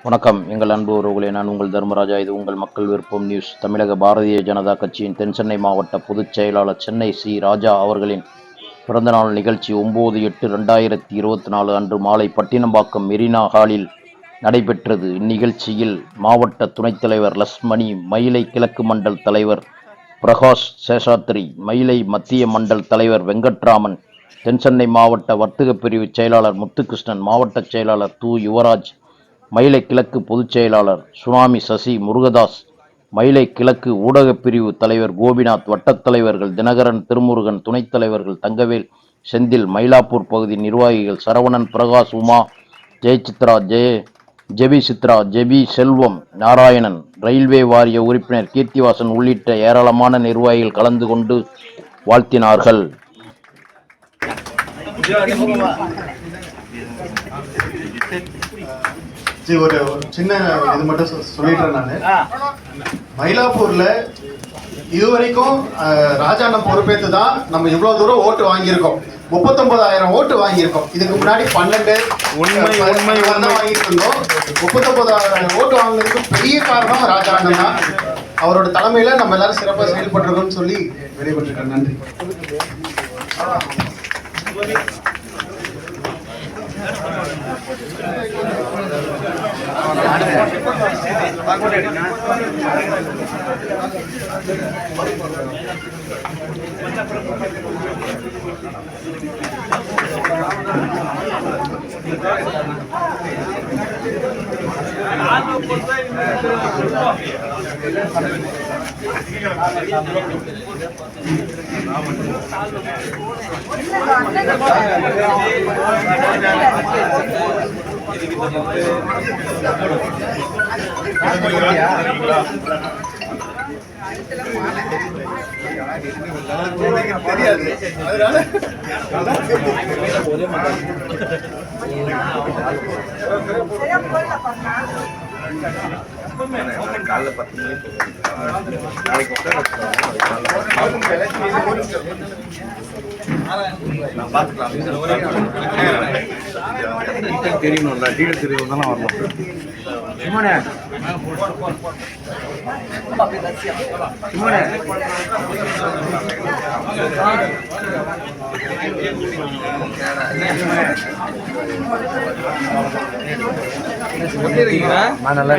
வணக்கம். எங்கள் அன்பு உறவுகளே, நான் உங்கள் தர்மராஜா. இது உங்கள் மக்கள் விருப்பம் நியூஸ். தமிழக பாரதிய ஜனதா கட்சியின் தென்சென்னை மாவட்ட பொதுச் செயலாளர் சென்னை சி. ராஜா அவர்களின் பிறந்தநாள் நிகழ்ச்சி 9/8/2024 அன்று மாலை பட்டினப்பாக்கம் மெரினா ஹாலில் நடைபெற்றது. இந்நிகழ்ச்சியில் மாவட்ட துணைத் தலைவர் லட்சுமணி, மயிலை கிழக்கு மண்டல் தலைவர் பிரகாஷ் சேஷாத்ரி, மயிலை மத்திய மண்டல் தலைவர் வெங்கட்ராமன், தென்சென்னை மாவட்ட வர்த்தக பிரிவு செயலாளர் முத்துகிருஷ்ணன், மாவட்ட செயலாளர் து. யுவராஜ், மயிலை கிழக்கு பொதுச் செயலாளர் சுனாமி சசி முருகதாஸ், மயிலை கிழக்கு ஊடகப் பிரிவு தலைவர் கோபிநாத், வட்டத் தலைவர்கள் தினகரன், திருமுருகன், துணைத் தலைவர்கள் தங்கவேல், செந்தில், மயிலாப்பூர் பகுதி நிர்வாகிகள் சரவணன், பிரகாஷ், உமா, ஜெயசித்ரா, ஜெபி சித்ரா, ஜெபி செல்வம், நாராயணன், ரயில்வே வாரிய உறுப்பினர் கீர்த்திவாசன் உள்ளிட்ட ஏராளமான நிர்வாகிகள் கலந்து கொண்டு வாழ்த்தினார்கள். ஒரு சின்ன இது மட்டும் சொல்லிடுறேன். நான் மயிலாப்பூர்ல இதுவரைக்கும் ராஜாண்ணன் பொறுப்பேற்று தான் நம்ம இவ்வளவு தூரம் ஓட்டு வாங்கியிருக்கோம். 39,000 ஓட்டு வாங்கியிருக்கோம். இதுக்கு முன்னாடி 12 வாங்கிட்டு இருந்தோம். 39,000 ஓட்டு வாங்கினதுக்கு பெரிய காரணம் ராஜாண்ணன் தான். அவரோட தலைமையில நம்ம எல்லாரும் சிறப்பாக செயல்பட்டிருக்கோம்னு சொல்லி வெளிப்பட்டிருக்கேன். நன்றி. தெரியணும்ல, டீடெயில் தெரியணும் வரணும். நல்லா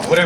ஒரே